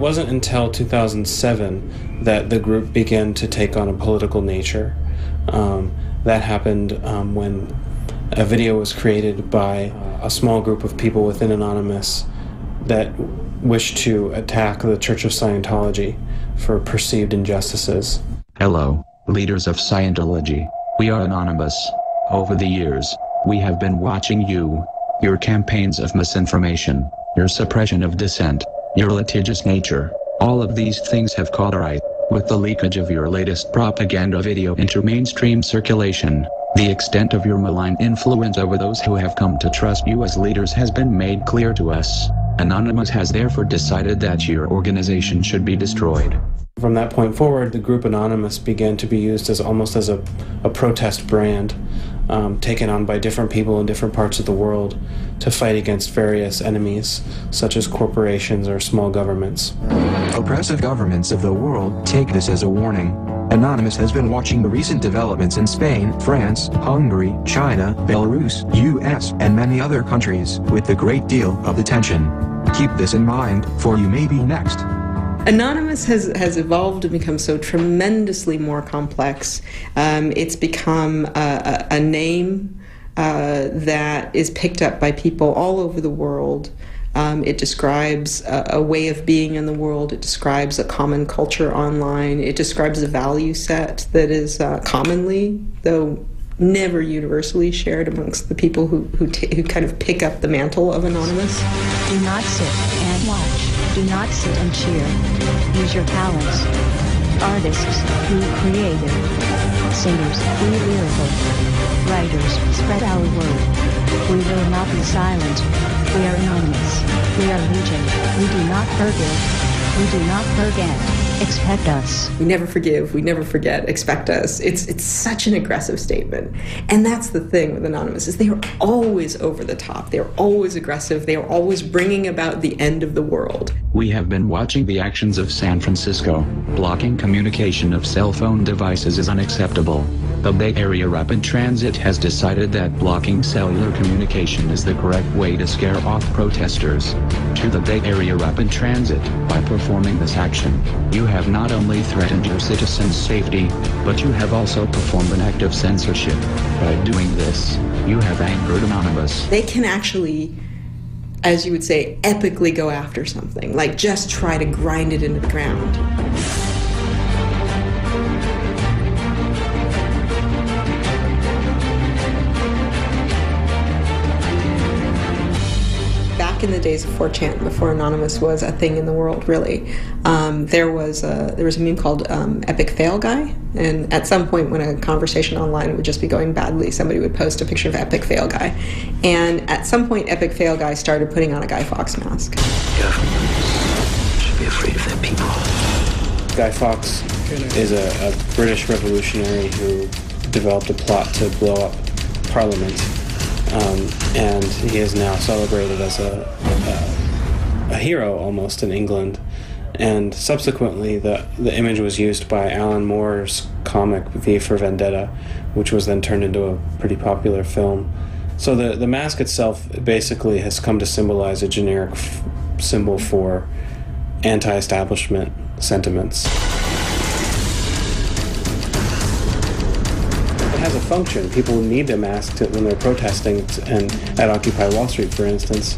wasn't until 2007 that the group began to take on a political nature. That happened when a video was created by a small group of people within Anonymous that wished to attack the Church of Scientology for perceived injustices. Hello, leaders of Scientology. We are Anonymous. Over the years, we have been watching you, your campaigns of misinformation, your suppression of dissent, your litigious nature. All of these things have caught our eye. With the leakage of your latest propaganda video into mainstream circulation, the extent of your malign influence over those who have come to trust you as leaders has been made clear to us. Anonymous has therefore decided that your organization should be destroyed. From that point forward, the group Anonymous began to be used as almost as a protest brand, taken on by different people in different parts of the world to fight against various enemies, such as corporations or small governments. Oppressive governments of the world take this as a warning. Anonymous has been watching the recent developments in Spain, France, Hungary, China, Belarus, US, and many other countries with a great deal of attention. Keep this in mind, for you may be next. Anonymous has evolved and become so tremendously more complex. It's become a name that is picked up by people all over the world. It describes a way of being in the world. It describes a common culture online. It describes a value set that is commonly, though never universally, shared amongst the people who kind of pick up the mantle of Anonymous. Do not sit and watch. Do not sit and cheer. Use your talents. Artists, be creative. Singers, be lyrical. Writers, spread our word. We will not be silent. We are Anonymous. We are Legion. We do not forgive. We do not forget. Expect us. We never forgive. We never forget. Expect us. It's such an aggressive statement. And that's the thing with Anonymous, is they are always over the top. They're always aggressive. They are always bringing about the end of the world. We have been watching the actions of San Francisco. Blocking communication of cell phone devices is unacceptable. The Bay Area Rapid Transit has decided that blocking cellular communication is the correct way to scare off protesters. To the Bay Area Rapid Transit, by performing this action, you have not only threatened your citizens' safety, but you have also performed an act of censorship. By doing this, you have angered Anonymous. They can actually, as you would say, epically go after something, like just try to grind it into the ground. In the days of 4chan, before Anonymous was a thing in the world, really, there was a meme called Epic Fail Guy, and at some point when a conversation online would just be going badly, somebody would post a picture of Epic Fail Guy, and at some point Epic Fail Guy started putting on a Guy Fawkes mask. Governments should be afraid of their people. Guy Fawkes is a British revolutionary who developed a plot to blow up Parliament. And he is now celebrated as a hero almost in England. And subsequently, the image was used by Alan Moore's comic V for Vendetta, which was then turned into a pretty popular film. So the mask itself basically has come to symbolize a generic symbol for anti-establishment sentiments. Has a function. People need a mask when they're protesting and at Occupy Wall Street, for instance,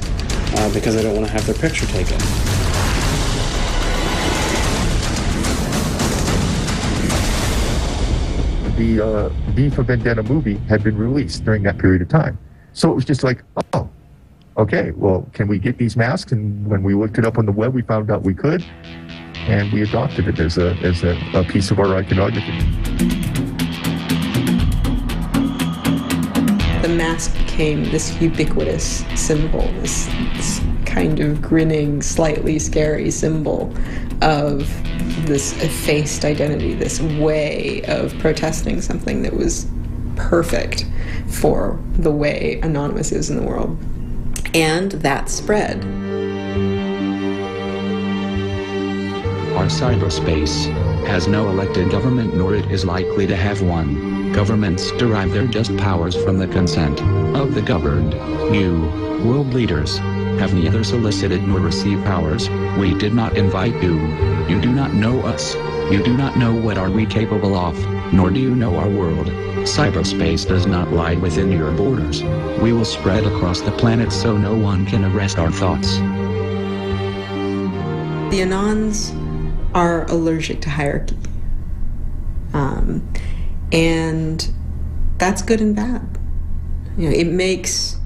because they don't want to have their picture taken. The V for Vendetta movie had been released during that period of time. So it was just like, oh, okay, well, can we get these masks? And when we looked it up on the web, we found out we could, and we adopted it as a piece of our iconography. The mask became this ubiquitous symbol, this kind of grinning, slightly scary symbol of this effaced identity, this way of protesting something that was perfect for the way Anonymous is in the world. And that spread. Our cyberspace has no elected government, nor it is likely to have one. Governments derive their just powers from the consent of the governed. You, world leaders, have neither solicited nor received ours. We did not invite you. You do not know us. You do not know what are we capable of, nor do you know our world. Cyberspace does not lie within your borders. We will spread across the planet so no one can arrest our thoughts. The Anons are allergic to hierarchy. And that's good and bad. You know, it makes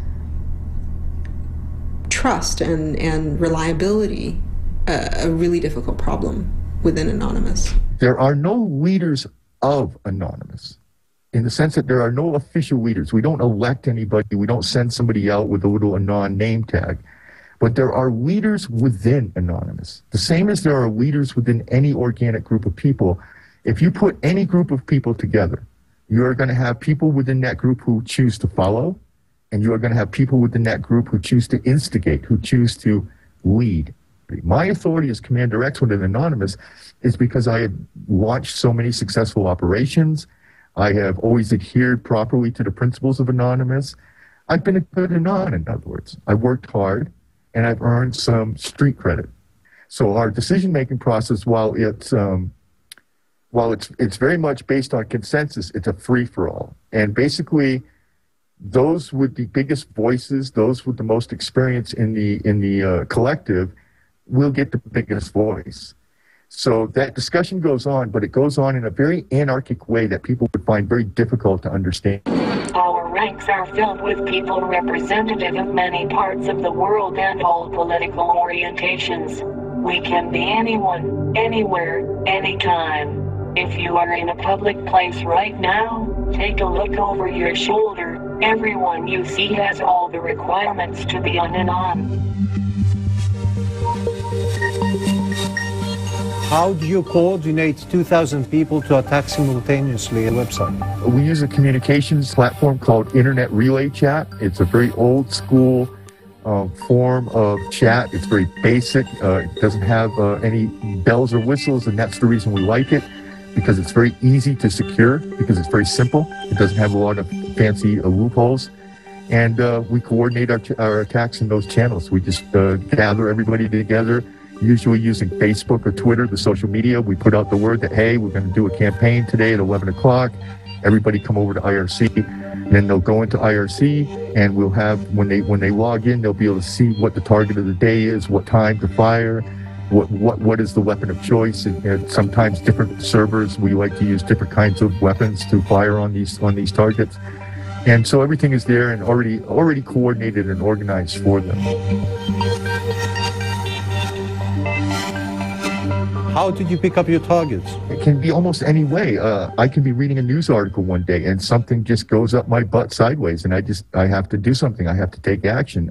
trust and reliability a really difficult problem within Anonymous. There are no leaders of Anonymous, in the sense that there are no official leaders. We don't elect anybody. We don't send somebody out with a little Anon name tag. But there are leaders within Anonymous. The same as there are leaders within any organic group of people. If you put any group of people together, you are going to have people within that group who choose to follow, and you are going to have people within that group who choose to instigate, who choose to lead. My authority as Commander X within Anonymous is because I had launched so many successful operations. I have always adhered properly to the principles of Anonymous. I've been a good Anon, in other words. I've worked hard, and I've earned some street credit. So our decision-making process, while it's very much based on consensus, it's a free-for-all. And basically, those with the biggest voices, those with the most experience in the collective, will get the biggest voice. So that discussion goes on, but it goes on in a very anarchic way that people would find very difficult to understand. Our ranks are filled with people representative of many parts of the world and all political orientations. We can be anyone, anywhere, anytime. If you are in a public place right now, take a look over your shoulder. Everyone you see has all the requirements to be an Anon. How do you coordinate 2,000 people to attack simultaneously a website? We use a communications platform called Internet Relay Chat. It's a very old school form of chat. It's very basic. It doesn't have any bells or whistles, and that's the reason we like it, because it's very easy to secure, because it's very simple. It doesn't have a lot of fancy loopholes. And we coordinate our attacks in those channels. We just gather everybody together, usually using Facebook or Twitter, the social media. We put out the word that, hey, we're going to do a campaign today at 11 o'clock. Everybody come over to IRC. Then they'll go into IRC, and we'll have, when they log in, they'll be able to see what the target of the day is, what time to fire, what is the weapon of choice. And sometimes different servers, we like to use different kinds of weapons to fire on these targets. And so everything is there and already coordinated and organized for them. How did you pick up your targets? It can be almost any way. I can be reading a news article one day and something just goes up my butt sideways, and I have to do something. I have to take action.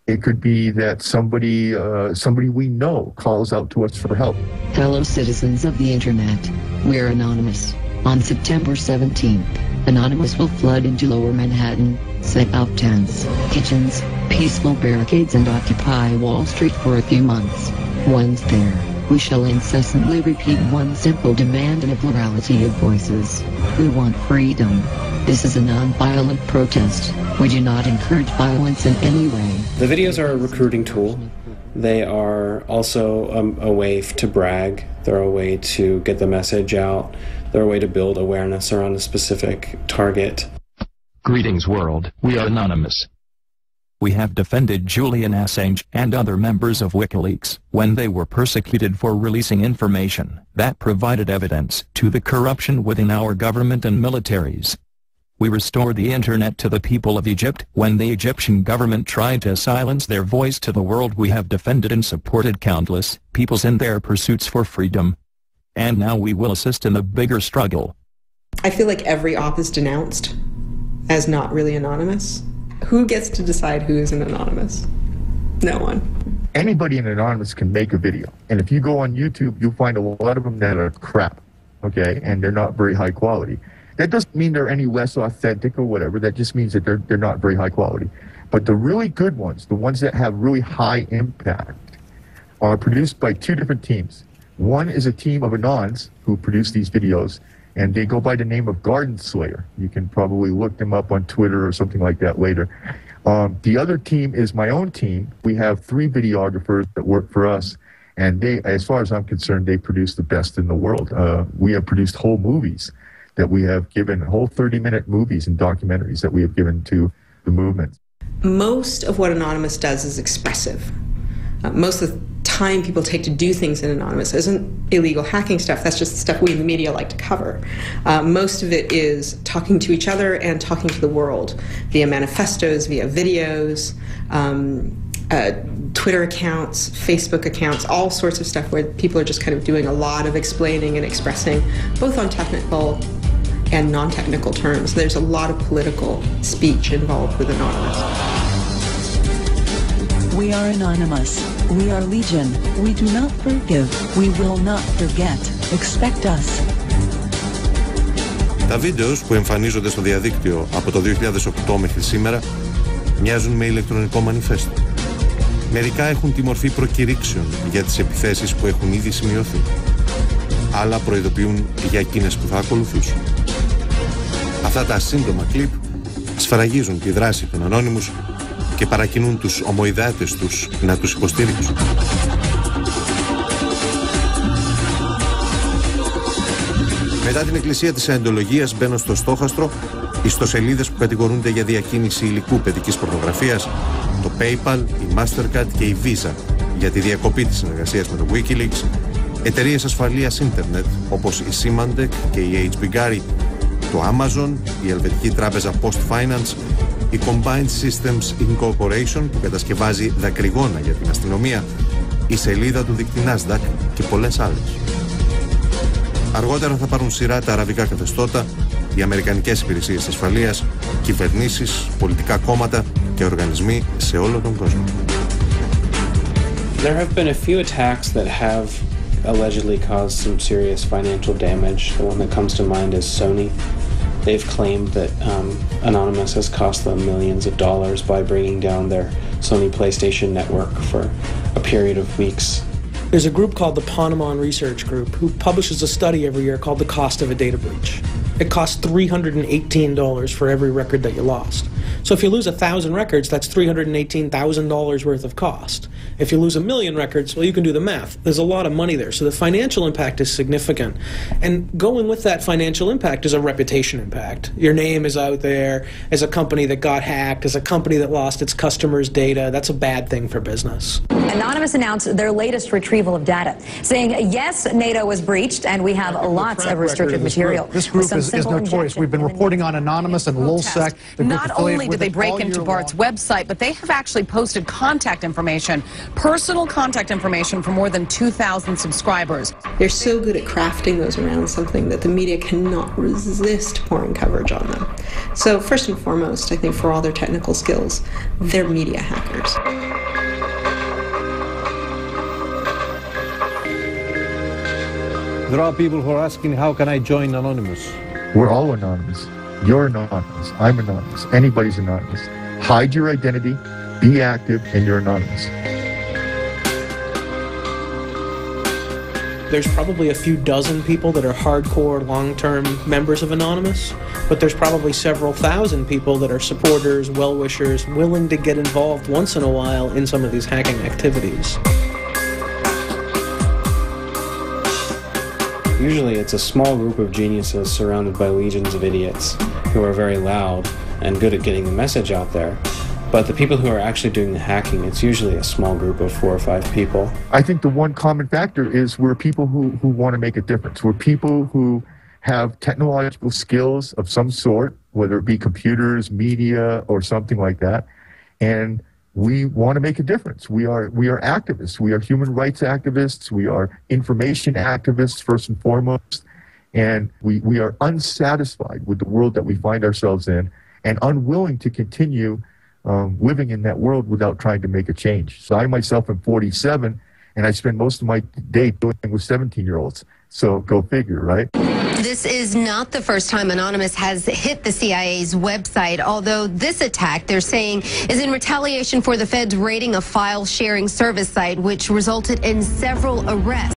It could be that somebody we know calls out to us for help. Fellow citizens of the internet, we're Anonymous. On September 17th, Anonymous will flood into Lower Manhattan, set up tents, kitchens, peaceful barricades, and occupy Wall Street for a few months. Once there, we shall incessantly repeat one simple demand in a plurality of voices. We want freedom. This is a non-violent protest. We do not encourage violence in any way. The videos are a recruiting tool. They are also a way to brag. They're a way to get the message out. They're a way to build awareness around a specific target. Greetings world, we are Anonymous. We have defended Julian Assange and other members of WikiLeaks when they were persecuted for releasing information that provided evidence to the corruption within our government and militaries. We restored the internet to the people of Egypt when the Egyptian government tried to silence their voice to the world. We have defended and supported countless peoples in their pursuits for freedom. And now we will assist in the bigger struggle. I feel like every op is denounced as not really anonymous. Who gets to decide who is an anonymous? No one. Anybody in Anonymous can make a video. And if you go on YouTube, you'll find a lot of them that are crap, okay? And they're not very high quality. That doesn't mean they're any less authentic or whatever. That just means that they're not very high quality. But the really good ones, the ones that have really high impact, are produced by two different teams. One is a team of Anons who produce these videos, and they go by the name of Garden Slayer. You can probably look them up on Twitter or something like that later. The other team is my own team. We have 3 videographers that work for us, and they, as far as I'm concerned, they produce the best in the world. We have produced whole movies that we have given, whole 30-minute movies and documentaries that we have given to the movement. Most of what Anonymous does is expressive. Most of the time people take to do things in Anonymous isn't illegal hacking stuff. That's just the stuff we in the media like to cover. Most of it is talking to each other and talking to the world via manifestos, via videos, Twitter accounts, Facebook accounts, all sorts of stuff where people are just kind of doing a lot of explaining and expressing, both on technical and non-technical terms. There's a lot of political speech involved with Anonymous. We are anonymous. We are legion. We do not forgive. We will not forget. Expect us. Τα βίντεο που εμφανίζονται στο διαδίκτυο από το 2008 μέχρι σήμερα μοιάζουν με ηλεκτρονικό μανιφέστο. Μερικά έχουν τη μορφή προκηρύξεων για τις επιθέσεις που έχουν ήδη σημειωθεί. Άλλα προειδοποιούν για εκείνες που θα ακολουθήσουν. Αυτά τα σύντομα κλιπ σφραγίζουν τη δράση των Anonymous και παρακινούν τους ομοειδάτες τους να τους υποστηρίξουν. Μετά την εκκλησία της αεντολογίας μπαίνω στο στόχαστρο ιστοσελίδες που κατηγορούνται για διακίνηση υλικού παιδικής πορνογραφίας, το PayPal, η Mastercard και η Visa για τη διακοπή της συνεργασίας με το Wikileaks, εταιρείες ασφαλείας ίντερνετ όπως η Symantec και η HP Gary, το Amazon, η ελβετική τράπεζα Post Finance, η Combined Systems Incorporation που κατασκευάζει δακρυγόνα για την αστυνομία, η σελίδα του δίκτυ Nasdaq και πολλές άλλες. Αργότερα θα πάρουν σειρά τα αραβικά καθεστώτα, οι αμερικανικές υπηρεσίες ασφαλείας, κυβερνήσεις, πολιτικά κόμματα και οργανισμοί σε όλο τον κόσμο. There have been a few attacks that have allegedly caused some serious financial damage. The one that comes to mind is Sony. They've claimed that Anonymous has cost them millions of dollars by bringing down their Sony PlayStation network for a period of weeks. There's a group called the Ponemon Research Group who publishes a study every year called The Cost of a Data Breach. It costs $318 for every record that you lost. So if you lose 1,000 records, that's $318,000 worth of cost. If you lose 1,000,000 records, well, you can do the math. There's a lot of money there. So the financial impact is significant. And going with that financial impact is a reputation impact. Your name is out there as a company that got hacked, as a company that lost its customers' data. That's a bad thing for business. Anonymous announced their latest retrieval of data, saying, yes, NATO was breached, and we have lots of restricted material. This group is notorious. We've been reporting on Anonymous and LulzSec. Not only did they break into Bart's website, but they have actually posted contact information, personal contact information for more than 2,000 subscribers. They're so good at crafting those around something that the media cannot resist pouring coverage on them. So first and foremost, I think for all their technical skills, they're media hackers. There are people who are asking, how can I join Anonymous? We're all anonymous. You're anonymous. I'm anonymous. Anybody's anonymous. Hide your identity, be active, and you're anonymous. There's probably a few dozen people that are hardcore, long-term members of Anonymous, but there's probably several thousand people that are supporters, well-wishers, willing to get involved once in a while in some of these hacking activities. Usually it's a small group of geniuses surrounded by legions of idiots who are very loud and good at getting the message out there. But the people who are actually doing the hacking, it's usually a small group of 4 or 5 people. I think the one common factor is we're people who want to make a difference. We're people who have technological skills of some sort, whether it be computers, media, or something like that. And we want to make a difference. We are activists. We are human rights activists. We are information activists, first and foremost. And we are unsatisfied with the world that we find ourselves in and unwilling to continue living in that world without trying to make a change. So I myself am 47, and I spend most of my day dealing with 17-year-olds. So go figure, right? This is not the first time Anonymous has hit the CIA's website, although this attack, they're saying, is in retaliation for the feds raiding a file-sharing service site, which resulted in several arrests.